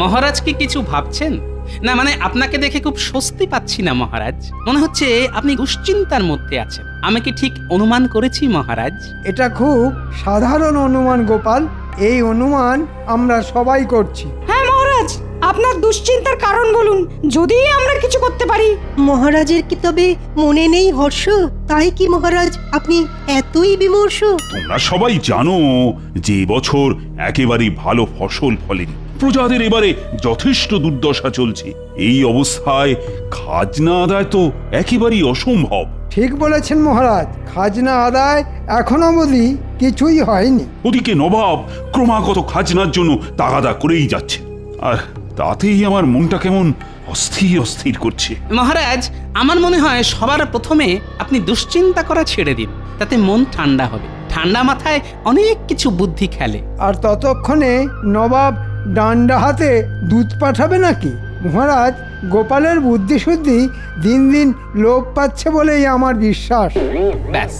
মহারাজ কি কিছু ভাবছেন? না মানে আপনাকে দেখে খুব স্বস্তি পাচ্ছি না মহারাজ। মনে হচ্ছে আপনি দুশ্চিন্তার মধ্যে আছেন। আমি কি ঠিক অনুমান করেছি মহারাজ? এটা খুব সাধারণ অনুমান গোপাল, এই অনুমান আমরা সবাই করছি। হ্যাঁ মহারাজ, আপনার দুশ্চিন্তার কারণ বলুন, যদি আমরা কিছু করতে পারি। মহারাজের কি তবে মনে নেই হর্ষ? তাই কি মহারাজ আপনি এতই বিমর্ষ? তোমরা সবাই জানো যে বছর একেবারে ভালো ফসল ফলেনি, প্রজাদের এবারে যথেষ্ট দুর্দশা চলছে। এই অবস্থায় খাজনা আদায় তো একেবারেই অসম্ভব। ঠিক বলেছেন মহারাজ, খাজনা আদায় এখনো অবধি কিছুই হয়নি। ওদিকে নবাব ক্রমাগত খাজনার জন্য তাগাদা করেই যাচ্ছে, আর তাতেই আমার মনটা কেমন অস্থির অস্থির করছে। মহারাজ, আমার মনে হয় সবার প্রথমে আপনি দুশ্চিন্তা করা ছেড়ে দিন, তাতে মন ঠান্ডা হবে। ঠান্ডা মাথায় অনেক কিছু বুদ্ধি খেলে। আর ততক্ষণে নবাব ডান্ডা হাতে দুধ পাঠাবে নাকি? মহারাজ, গোপালের বুদ্ধিশুদ্ধি দিন দিন লোপ পাচ্ছে বলেই আমার বিশ্বাস। ব্যাস,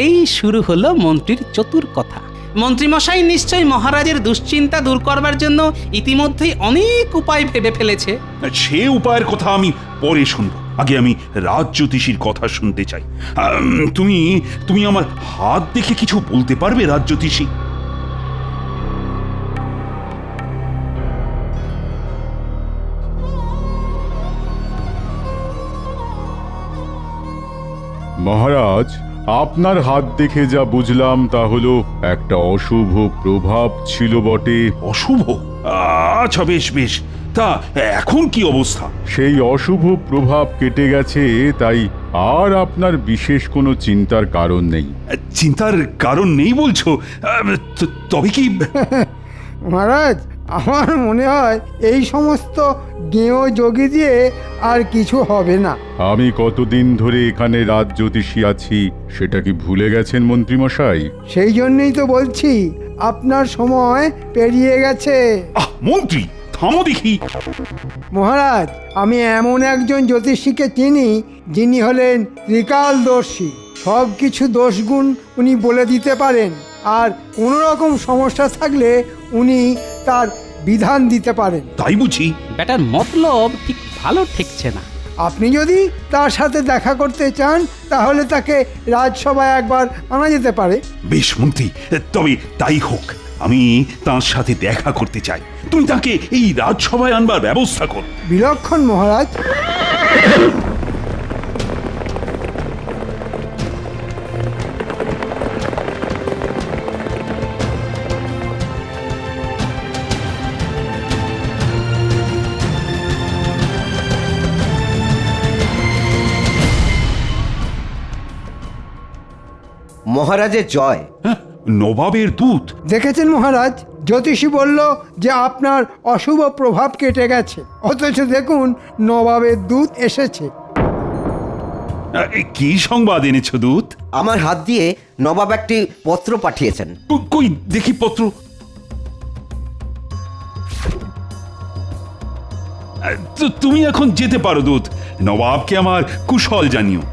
এই শুরু হলো মন্ত্রীর চতুর কথা। মন্ত্রীমশাই নিশ্চয়ই মহারাজের দুশ্চিন্তা দূর করবার জন্য ইতিমধ্যেই অনেক উপায় ভেবে ফেলেছে। সে উপায়ের কথা আমি পরে শুনব, আগে আমি রাজজ্যোতিষীর কথা শুনতে চাই। তুমি তুমি আমার হাত দেখে কিছু বলতে পারবে রাজজ্যোতিষী? মহারাজ, আপনার হাত দেখে যা বুঝলাম তা হলো একটা অশুভ প্রভাব ছিল বটে। অশুভ? আচ্ছা, বেশ বেশ, তা এখন কি অবস্থা? সেই অশুভ প্রভাব কেটে গেছে, তাই আর আপনার বিশেষ কোনো চিন্তার কারণ নেই। চিন্তার কারণ নেই বলছো? তবে কি? মহারাজ, আমার মনে হয় এই সমস্ত গেঁয়ো যোগী দিয়ে আর কিছু হবে না। আমি কতদিন ধরে এখানে রাজজ্যোতিষী আছি সেটা কি ভুলে গেছেন মন্ত্রীমশাই? সেই জন্যই তো বলছি, আপনার সময় পেরিয়ে গেছে। মন্ত্রী, থামো দেখি। মহারাজ, আমি এমন একজন জ্যোতিষীকে চিনি যিনি হলেন ত্রিকালদর্শী। সব কিছু দোষগুণ উনি বলে দিতে পারেন, আর কোনো রকম সমস্যা থাকলে উনি তার বিধান দিতে পারেন। তাই বুঝি? ব্যাটার মতলব ঠিক ভালো ঠেকছে না। আপনি যদি তার সাথে দেখা করতে চান তাহলে তাকে রাজসভায় একবার আনা যেতে পারে। বেশ মন্ত্রী, তবে তাই হোক। আমি তার সাথে দেখা করতে চাই। তুমি তাকে এই রাজসভায় আনবার ব্যবস্থা কর। বিলক্ষণ মহারাজ। মহারাজের জয়। নবাবের দূত? দেখেছেন মহারাজ, জ্যোতিষী বলল যে আপনার অশুভ প্রভাব কেটে গেছে, অথচ দেখুন নবাবের দূত এসেছে। কি সংবাদ এনেছ দূত? আমার হাত দিয়ে নবাব একটি পত্র পাঠিয়েছেন। কই দেখি পত্র। তুমি এখন যেতে পারো দূত। নবাবকে আমার কুশল জানিও।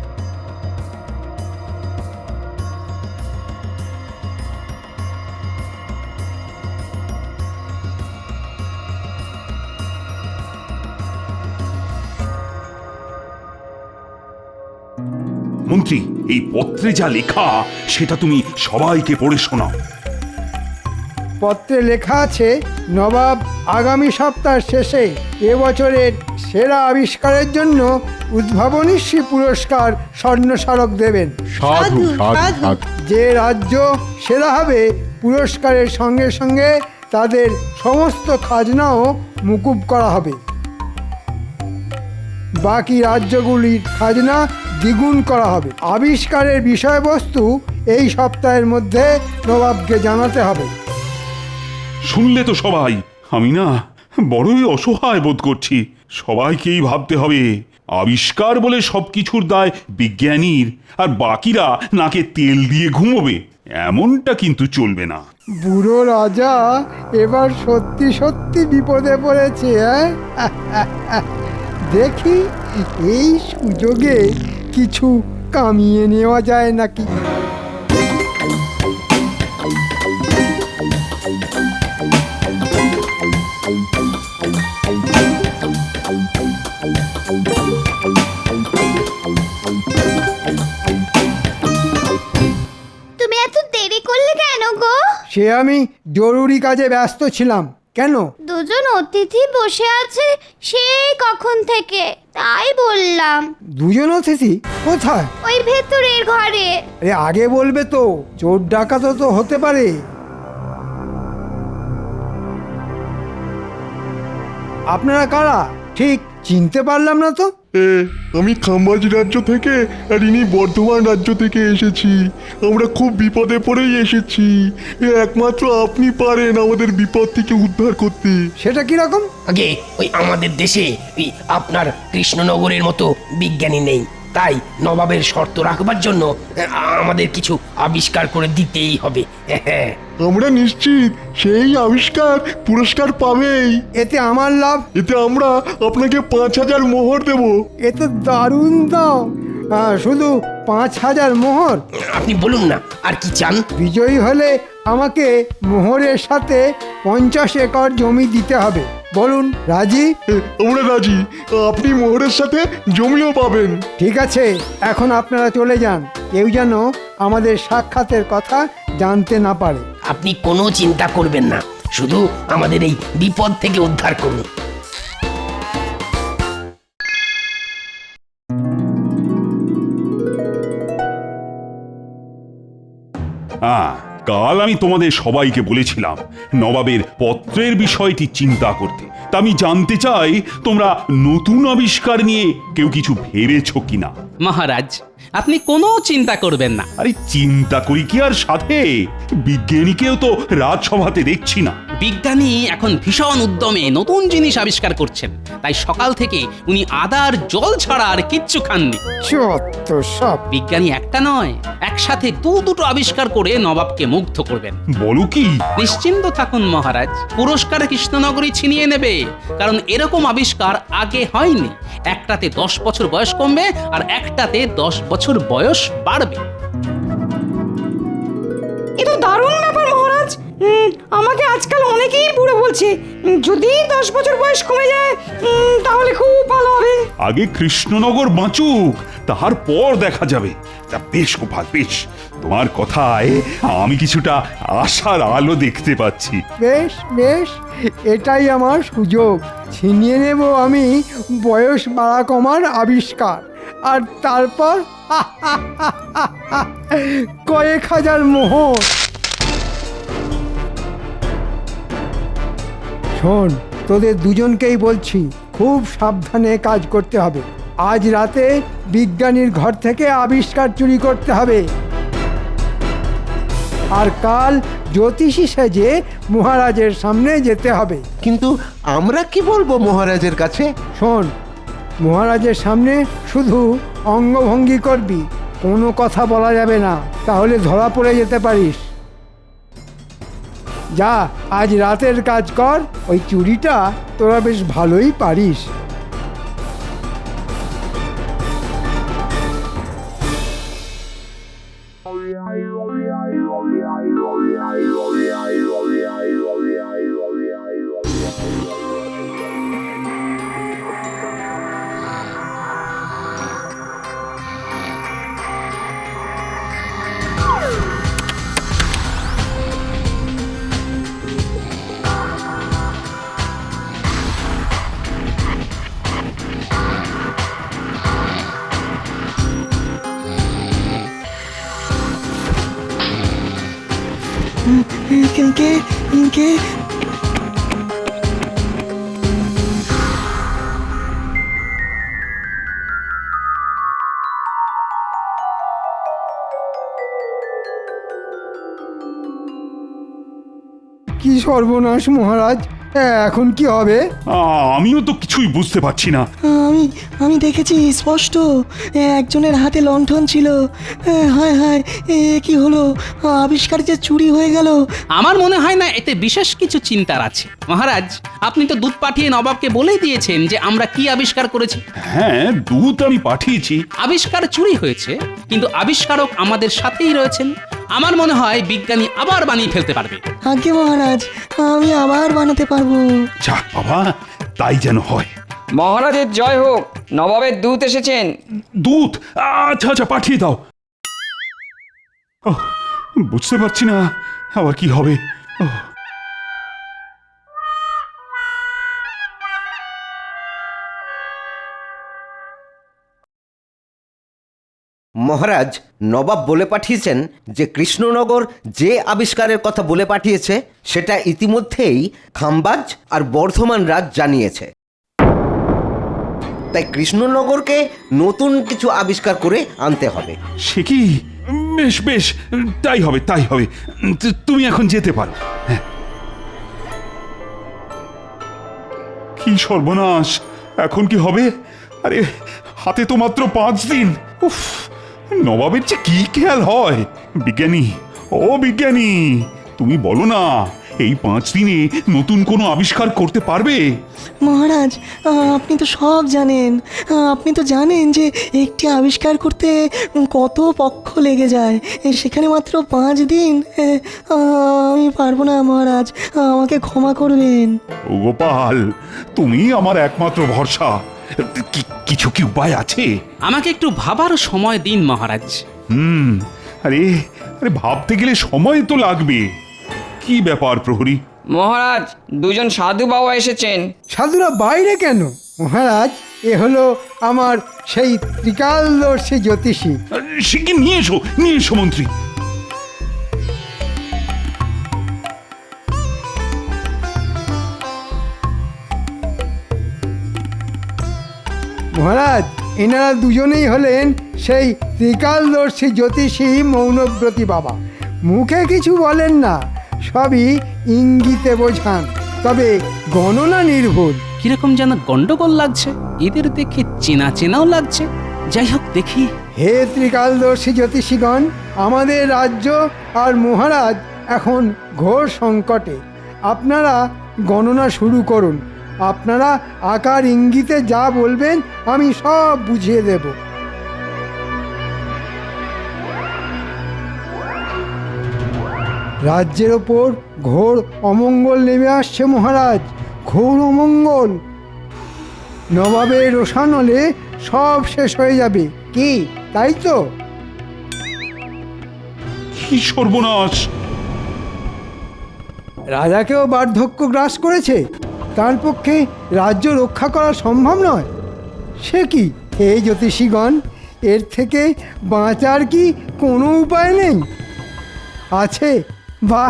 মন্ত্রী, এই পত্রে যা লেখা সেটা তুমি সবাইকে পড়ে শোনাও। পত্রে লেখা আছে, নবাব আগামী সপ্তাহ শেষে এবছরের সেরা আবিষ্কারের জন্য উদ্ভাবনীশ্রী পুরস্কার স্বর্ণ স্মারক দেবেন। সাধু সাধু সাধু। যে রাজ্য সেরা হবে পুরস্কারের সঙ্গে সঙ্গে তাদের সমস্ত খাজনাও মুকুব করা হবে। বাকি রাজ্যগুলির খাজনা দ্বিগুণ করা হবে। আবিষ্কারের বিষয়বস্তু এই সপ্তাহের মধ্যে নবাবকে জানাতে হবে। শুনলে তো সবাই, আমি না বড়ই অসহায় বোধ করছি। সবাইকেই ভাবতে হবে আবিষ্কার বলে সবকিছুর দায় বিজ্ঞানীর, আর বাকিরা নাকে তেল দিয়ে ঘুমোবে। এমনটা কিন্তু চলবে না। বুড়ো রাজা এবার সত্যি সত্যি বিপদে পড়েছে। দেখি এই সুযোগে কিছু কামিয়ে নেওয়া যায় নাকি। সে আমি জরুরি কাজে ব্যস্ত ছিলাম। কেন? দুজন অতিথি বসে আছে সেই কখন থেকে, তাই বললাম। দুজন অতিথি কোথায়? ওই ভেতরের ঘরে। আরে আগে বলবে তো, চোর ডাকাতও তো হতে পারে। আপনারা কারা ঠিক চিনতে পারলাম না তো। আমি খাম্বাজ রাজ্য থেকে আর ইনি বর্ধমান রাজ্য থেকে এসেছি। আমরা খুব বিপদে পড়েই এসেছি। একমাত্র আপনি পারেন আমাদের বিপদ থেকে উদ্ধার করতে। সেটা কিরকম? আগে ওই আমাদের দেশে ওই আপনার কৃষ্ণনগরের মতো বিজ্ঞানী নেই, তাই নবাবের শর্ত রাখবার জন্য আমাদের কিছু আবিষ্কার করে দিতেই হবে। হ্যাঁ, আমরা নিশ্চিত সেই আবিষ্কার পুরস্কার পাবেই। এতে আমার লাভ? এতে আমরা আপনাকে 5,000 মোহর দেব। এ তো দারুণ দাম। শুধু 5,000 মোহর? আপনি বলুন না আর কি চান। বিজয়ী হলে আমাকে মোহরের সাথে 50 একর জমি দিতে হবে। বলুন, রাজি? আমরা রাজি। আপনি মোহরের সাথে জমিও পাবেন। ঠিক আছে, এখন আপনারা চলে যান। কেউ যেন আমাদের সাক্ষাতের কথা জানতে না পারে। আপনি কোনো চিন্তা করবেন না, শুধু আমাদের এই বিপদ থেকে উদ্ধার করুন। কাল আমি তোমাদের সবাইকে বলেছিলাম নবাবের পত্রের বিষয়টি চিন্তা করতে। তা আমি জানতে চাই তোমরা নতুন আবিষ্কার নিয়ে কেউ কিছু ভেবেছো কিনা। মহারাজ, আপনি কোনো চিন্তা করবেন না। আরে চিন্তা করি কি আর সাথে, বিজ্ঞানীকেও তো রাজসভাতে দেখছি না। বিজ্ঞানী এখন ভীষণ উদ্যমে নতুন জিনিস আবিষ্কার করছেন, তাই সকাল থেকে উনি আদার জল ছাড়া আর কিচ্ছু খাননি। চত্ব সব। বিজ্ঞানী একটা নয়, একসাথে দুটো আবিষ্কার করে নবাবকে মুগ্ধ করবেন। বলো কি? নিশ্চিন্ত থাকুন মহারাজ, পুরস্কার কৃষ্ণনগরী ছিনিয়ে নেবে, কারণ এরকম আবিষ্কার আগে হয়নি। একটাতে 10 বছর বয়স কমবে আর একটাতে 10 বছর বয়স বাড়বে। এ তো দারুণ ব্যাপার মহারাজ। আমাকে আজকাল অনেকেই বুড়ো বলছে। যদি 10 বছর বয়স কমে যায় তাহলে খুব ভালো হবে। আগে কৃষ্ণনগর বাঁচুক, তারপর দেখা যাবে। তা বেশ গোপাল, বেশ, তোমার কথায় আমি কিছুটা আশার আলো দেখতে পাচ্ছি। বেশ বেশ, এটাই আমার সুযোগ। ছিনিয়ে নেব আমি বয়স বাড়া কমার আবিষ্কার, আর তারপর কয়েক হাজার মোহর। শোন, তোদের দুজনকেই বলছি, খুব সাবধানে কাজ করতে হবে। আজ রাতে বিজ্ঞানীর ঘর থেকে আবিষ্কার চুরি করতে হবে, আর কাল জ্যোতিষী সেজে মহারাজের সামনে যেতে হবে। কিন্তু আমরা কি বলবো মহারাজের কাছে? শোন, মহারাজের সামনে শুধু অঙ্গভঙ্গি করবি, কোনো কথা বলা যাবে না, তাহলে ধরা পড়ে যেতে পারিস। যা, আজ রাতের কাজ কর। ওই চুরিটা তোরা বেশ ভালোই পারিস। কে কি সর্বনাশ মহারাজ, এখন কি হবে? আমিও তো কিছুই বুঝতে পারছি না। আমি দেখেছি স্পষ্ট, একজনের হাতে লণ্ঠন ছিল। হায় হায়, কি হলো? আবিষ্কার যে চুরি হয়ে গেল। আমার মনে হয় না এতে বিশেষ কিছু চিন্তার আছে। মহারাজ, আপনি তো দূত পাঠিয়ে নবাবকে বলেই দিয়েছেন যে আমরা কি আবিষ্কার করেছি। হ্যাঁ, দূত আমি পাঠিয়েছি। আবিষ্কার চুরি হয়েছে, কিন্তু আবিষ্কারক আমাদের সাথেই রয়েছেন। আমার মনে হয় বিজ্ঞানী আবার বানিয়ে ফেলতে পারবে। আজ্ঞে মহারাজ, আমি আবার বানাতে পারবো। যাক বাবা, তাই যেন হয়। মহারাজের জয় হোক, নবাবের দূত এসেছেন। দূত? আচ্ছা আচ্ছা, পাঠিয়ে দাও। বুঝতে পারছি না আবার কি হবে। ওহ, মহারাজ, নবাব বলে পাঠিয়েছেন যে কৃষ্ণনগর যে আবিষ্কারের কথা বলে পাঠিয়েছে সেটা ইতিমধ্যেই খাম্বাজ আর বর্ধমান রাজ জানিয়েছে। তাই কৃষ্ণনগরকে নতুন কিছু আবিষ্কার করে আনতে হবে। সে কি? বেশ বেশ, তাই হবে তাই হবে। তুমি এখন যেতে পারো। হ্যাঁ। কি সর্বনাশ, এখন কি হবে? আরে হাতে তো মাত্র 5 দিন। উফ, নবাবের যে কি খেয়াল হয়। বিজ্ঞানী, ও বিজ্ঞানী, তুমি বলো না এই 5 দিনে নতুন কোনো আবিষ্কার করতে পারবে? মহারাজ, আপনি তো সব জানেন। আপনি তো জানেন যে একটি আবিষ্কার করতে কত পক্ষ লেগে যায়, সেখানে মাত্র 5 দিন। আমি পারবো না মহারাজ, আমাকে ক্ষমা করবেন। ও গোপাল, তুমি আমার একমাত্র ভরসা। কিছু কি উপায় আছে? আমাকে একটু ভাবার সময় দিন মহারাজ। আরে আরে ভাবতে গেলে সময় তো লাগবে। কি ব্যাপার প্রহরী? মহারাজ, দুজন সাধু বাবা এসেছেন। সাধুরা বাইরে কেন মহারাজ? এ হলো আমার সেই ত্রিকালদর্শী জ্যোতিষী। সে কি? নিয়ে এসো মন্ত্রী। মহারাজ, এনারা দুজনেই হলেন সেই ত্রিকালদর্শী জ্যোতিষী মৌনব্রতী বাবা। মুখে কিছু বলেন না, সবই ইঙ্গিতে বোঝান, তবে গণনা নির্ভুল। কিরকম যেন গন্ডগোল লাগছে, এদের দেখে চেনা চেনাও লাগছে। যাই হোক দেখি। হে ত্রিকালদর্শী জ্যোতিষীগণ, আমাদের রাজ্য আর মহারাজ এখন ঘোর সংকটে। আপনারা গণনা শুরু করুন। আপনারা আকার ইঙ্গিতে যা বলবেন আমি সব বুঝিয়ে দেব। রাজ্যের ওপর ঘোর অমঙ্গল নেমে আসছে মহারাজ, ঘোর অমঙ্গল। নবাবের রোষানলে সব শেষ হয়ে যাবে। কি তাই তো? কি সর্বনাশ! রাজাকেও বার্ধক্য গ্রাস করেছে, তার পক্ষে রাজ্য রক্ষা করা সম্ভব নয়। সে কি হে জ্যোতিষীগণ, এর থেকে বাঁচার কি কোনো উপায় নেই? আছে বা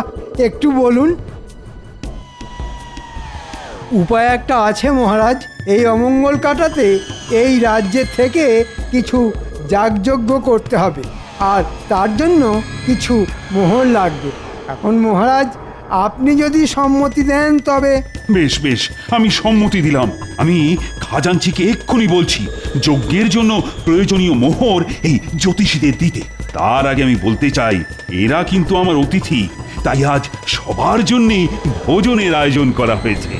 একটু বলুন। উপায় একটা আছে মহারাজ। এই অমঙ্গল কাটাতে এই রাজ্যের থেকে কিছু যাগযজ্ঞ করতে হবে, আর তার জন্য কিছু মোহর লাগবে। এখন মহারাজ, আপনি যদি সম্মতি দেন তবে। বেশ বেশ, আমি সম্মতি দিলাম। আমি খাজাঞ্চিকে এক্ষুনি বলছি যজ্ঞের জন্য প্রয়োজনীয় মোহর এই জ্যোতিষীদের দিতে। তার আগে আমি বলতে চাই, এরা কিন্তু আমার অতিথি, তাই আজ সবার জন্য ভোজনের আয়োজন করা হয়েছে।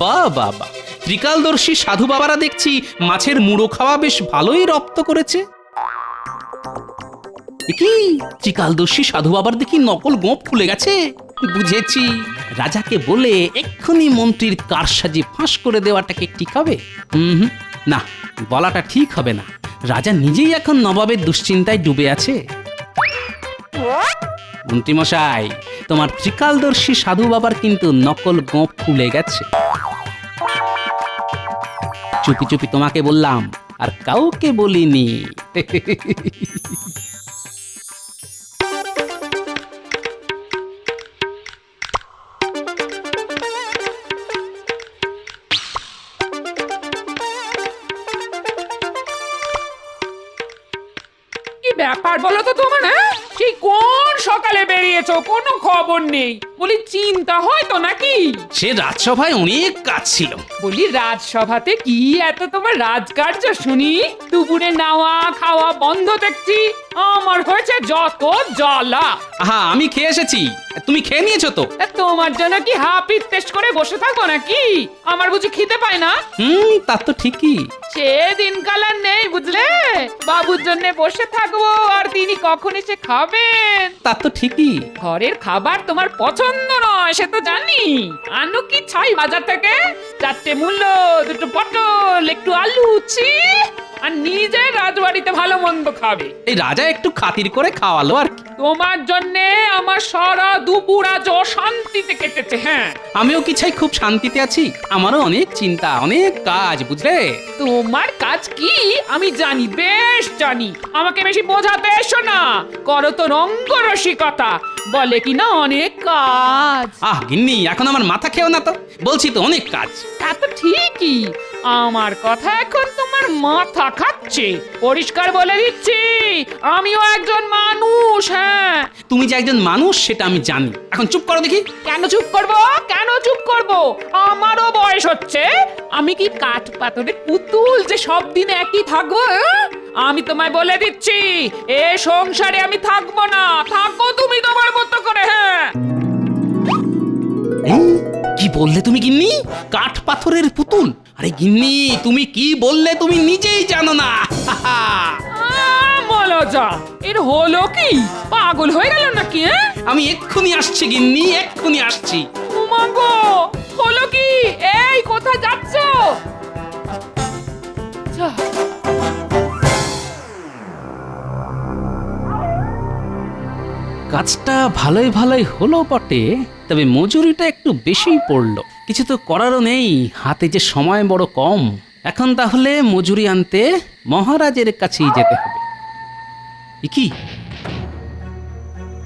বাহ বাহ বাহ, ত্রিকালদর্শী সাধু বাবারা দেখছি মাছের মুড়ো খাওয়া বেশ ভালোই রপ্ত করেছে। কি ত্রিকালদর্শী সাধু বাবার দেখি নকল গোঁপ খুলে গেছে। বুঝেছি, রাজাকে বলে এক্ষুনি মন্ত্রীর কারসাজি ফাঁস করে দেওয়াটাকে ঠিক হবে? না, বলাটা ঠিক হবে না। রাজা নিজেই এখন নবাবের দুশ্চিন্তায় ডুবে আছে। মন্ত্রী মশাই, তোমার ত্রিকালদর্শী সাধু বাবার কিন্তু নকল গোঁপ খুলে গেছে। চুপি চুপি তোমাকে বললাম, আর কাউকে বলিনি। ব্যাপার বলো তো তোমার? হ্যাঁ, সেই কোন সকালে বেরিয়েছো, কোনো খবর নেই। বলি চিন্তা হয় তো নাকি? সে রাজসভায় অনেক কাজ ছিল। বলি রাজসভাতে কি এত তোমার রাজকার্য শুনি? দুপুরে নাওয়া খাওয়া বন্ধ দেখছি। আমার হয়েছে যত জ্বালা। আহা, আমি খেয়ে এসেছি, তুমি খেয়ে নিয়েছো তো? তোমার জন্য কি হাপিস টেস্ট করে বসে থাকো নাকি? আমার বুঝি খিদে পায় না? তা তো ঠিকই। সে দিনকাল আর নেই বুঝলে। বাবুর জন্য বসে থাকবো আর তিনি কখন এসে খাবেন। তা তো ঠিকই। ঘরের খাবার তোমার পছন্দ নয় সে তো জানি। আনু কি ছাই বাজার থেকে? 4টে মূল্য, 2টো পটল, একটু আলু, ছি। আর আর নিজে রাজবাড়িতে ভালো মন্দ খাবে। এই রাজা একটু খাতির করে খাওয়ালো আর কি। তোমার জন্যে আমার সারা দুপুর আজ অশান্তিতে কেটেছে। হ্যাঁ, আমিও কি চাই খুব শান্তিতে আছি? আমারও অনেক চিন্তা, অনেক কাজ, বুঝলে? তোমার কাজ কি আমি জানি, বেশ জানি। আমাকে বেশি বোঝাতে এসো না, করো তো রঙ্গরসিকতা, বলে কি না অনেক কাজ। গিন্নি, এখন আমার মাথা খেও না তো, বলছি তো অনেক কাজ। তা তো ঠিকই, আমার কথা এখন তোমার মাথা খাচ্ছে। পরিষ্কার বলে দিচ্ছি, আমিও একজন মানুষ। হ্যাঁ, তুমি যে একজন মানুষ সেটা আমি জানি। এখন চুপ করো দেখি। কেন চুপ করব? কেন চুপ করব? আমারও বয়স হচ্ছে। আমি কি কাঠ পাথরের পুতুল যে সব দিন একই থাকবো? আমি তোমায় বলে দিচ্ছি, এ সংসারে আমি থাকবো না। থাকো তুমি তোমার মতো করে। হ্যাঁ, কি বললে তুমি গিন্নি? কাঠ পাথরের পুতুল? আরে গিন্নি, তুমি কি বললে তুমি নিজেই জানো না। বলো যা, এর হলো কি? পাগল হয়ে গেল নাকি? আমি এক্ষুনি আসছি গিন্নি, এক্ষুনি আসছি। উমাগো, হলো কি? এই কোথায় যাচ্ছ? কাজটা ভালোই ভালোই হলো বটে, তবে মজুরিটা একটু বেশিই পড়লো। কিছু তো করারও নেই, হাতে যে সময় বড় কম। এখন তাহলে মজুরি আনতে মহারাজের কাছেই যেতে হবে। কি?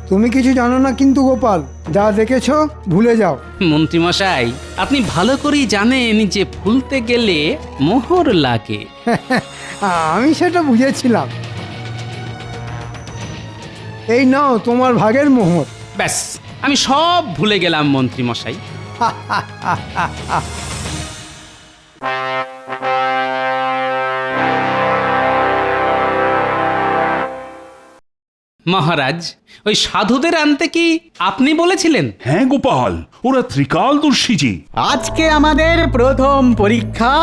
তুমি কিছু জানো না কিন্তু গোপাল, যা দেখেছো ভুলে যাও। মন্ত্রীমশাই, আপনি ভালো করেই জানেন যে ভুলতে গেলে মোহর লাগে। আমি সেটা বুঝেছিলাম। এই নাও তোমার ভাগের মোহর। ব্যাস, আমি সব ভুলে গেলাম মন্ত্রীমশাই। মহারাজ, ওই সাধুদের আনতে কি আপনি বলেছিলেন? হ্যাঁ গোপাল, ওরা ত্রিকালদর্শী যে। আজকে আমাদের প্রথম পরীক্ষা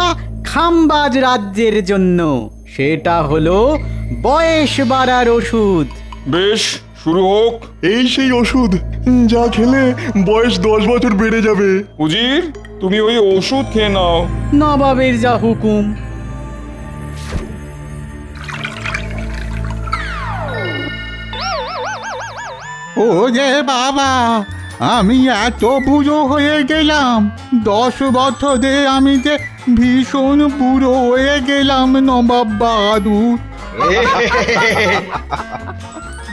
খামবাজ রাজ্যের জন্য, সেটা হলো বয়স বাড়ার ওষুধ। বেশ, শুরু হোক। এই সেই ওষুধ যা খেলে বয়স 10 বছর বেড়ে যাবে। উজির, তুমি ওই ওষুধ খেয়ে নাও। নবাবের যা হুকুম। ও যে বাবা, আমি এত বুড়ো হয়ে গেলাম। 10 বছরে আমি যে ভীষণ বুড়ো হয়ে গেলাম নবাব বাহাদুর।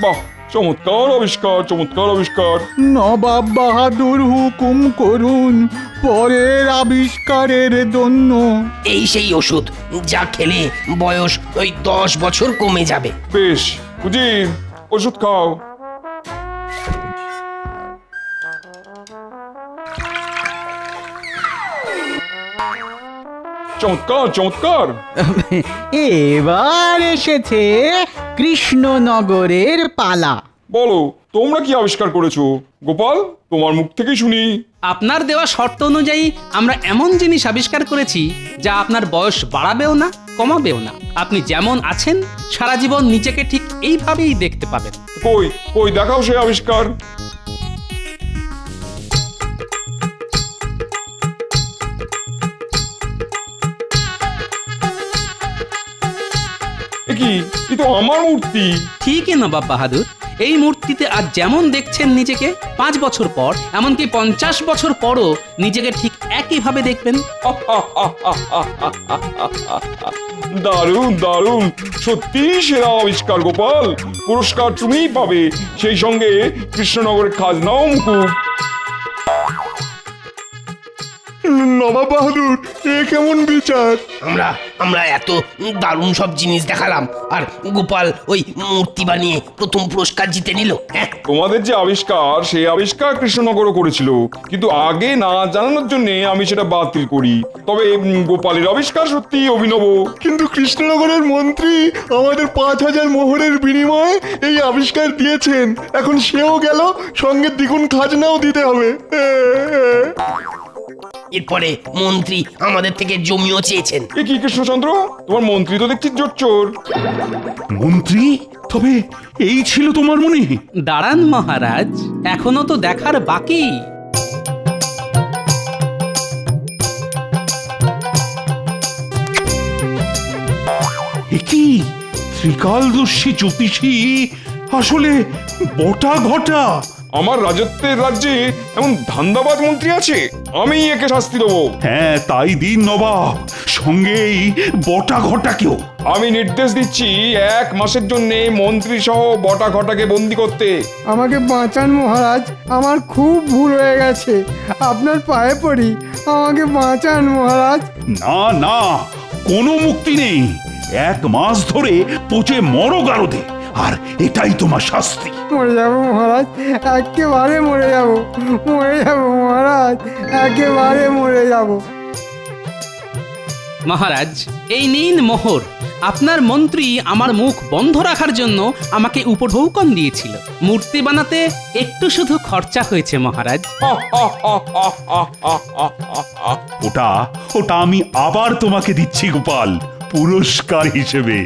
বাহ, চমৎকার আবিষ্কার, চমৎকার আবিষ্কার। নবাব বাহাদুর হুকুম করুন পরের আবিষ্কারের জন্য। এই সেই ওষুধ যা খেলে বয়স ওই 10 বছর কমে যাবে। বেশ, উজির, ওষুধ খাও। চমৎকার, চমৎকার। এবার এসেছে কৃষ্ণনগরের পালা। বলো, তোমরা কি আবিষ্কার করেছো? গোপাল, তোমার মুখ থেকে শুনি। আপনার দেওয়া শর্ত অনুযায়ী আমরা এমন জিনিস আবিষ্কার করেছি যা আপনার বয়স বাড়াবেও না, কমাবেও না। আপনি যেমন আছেন সারা জীবন নিজেকে ঠিক এইভাবেই দেখতে পাবেন। কই কই দেখাও সেই আবিষ্কার। কি, এ তো আমার মূর্তি। ঠিকই নবাব বাহাদুর, এই মূর্তিতে আজ যেমন দেখছেন নিজেকে, 5 বছর পর, এমনকি 50 বছর পরও নিজেকে ঠিক একইভাবে দেখবেন। দারুণ, দারুণ, সত্যি সেরা আবিষ্কার গোপাল। পুরস্কার তুমিই পাবে, সেই সঙ্গে কৃষ্ণনগরের খাজনাও মুকুব। নবাব বাহাদুর, এ কেমন বিচার? আমরা এত দারুণ সব জিনিস দেখালাম, আর গোপাল ওই মূর্তি বানিয়ে প্রথম পুরস্কার জিতে নিল। তোমাদের যে আবিষ্কার, সেই আবিষ্কার কৃষ্ণনগরও করেছিল, কিন্তু আগে না জানানোর জন্য আমি সেটা বাতিল করি। তবে গোপালের আবিষ্কার সত্যি অভিনব। কিন্তু কৃষ্ণনগরের মন্ত্রী আমাদের 5000 মোহরের বিনিময়ে এই আবিষ্কার দিয়েছেন। এখন সেও গেল, সঙ্গে দ্বিগুণ খাজনাও দিতে হবে। এরপরে মন্ত্রী আমাদের থেকে জমিও চেয়েছেন। এ কি কৃষ্ণচন্দ্র, তোমার মন্ত্রী তো দেখছি জোচ্চোর। মন্ত্রী? তবে এই ছিল তোমার মনে? দাঁড়ান মহারাজ, এখনো তো দেখার বাকি। কি ত্রিকালদর্শী জ্যোতিষী আসলে বটা ঘটা? আমার রাজত্বের রাজ্যে এমন ধান্দাবাজ মন্ত্রী আছে, আমি একে শাস্তি দেবো। হ্যাঁ তাই দিন নবাব, সঙ্গেই বটা ঘটাকেও। আমি নির্দেশ দিচ্ছি 1 মাসের জন্য মন্ত্রী সহ বটা ঘটাকে বন্দি করতে। আমাকে বাঁচান মহারাজ, আমার খুব ভুল হয়ে গেছে, আপনার পায়ে পড়ি, আমাকে বাঁচান মহারাজ। না না, কোনো মুক্তি নেই। 1 মাস ধরে পচে মরো গারদে, আর এটাই তোমার শাস্তি। মরে যাব মহারাজ, একেবারে মরে যাব, মরে যাব মহারাজ, একেবারে মরে যাব। মহারাজ, এই নিন মোহর। আপনার মন্ত্রী আমার মুখ বন্ধ রাখার জন্য আমাকে উপঢৌকন দিয়েছিল। মূর্তি বানাতে একটু শুধু খরচা হয়েছে মহারাজ। ওটা আমি আবার তোমাকে দিচ্ছি গোপাল, পুরস্কার হিসেবে।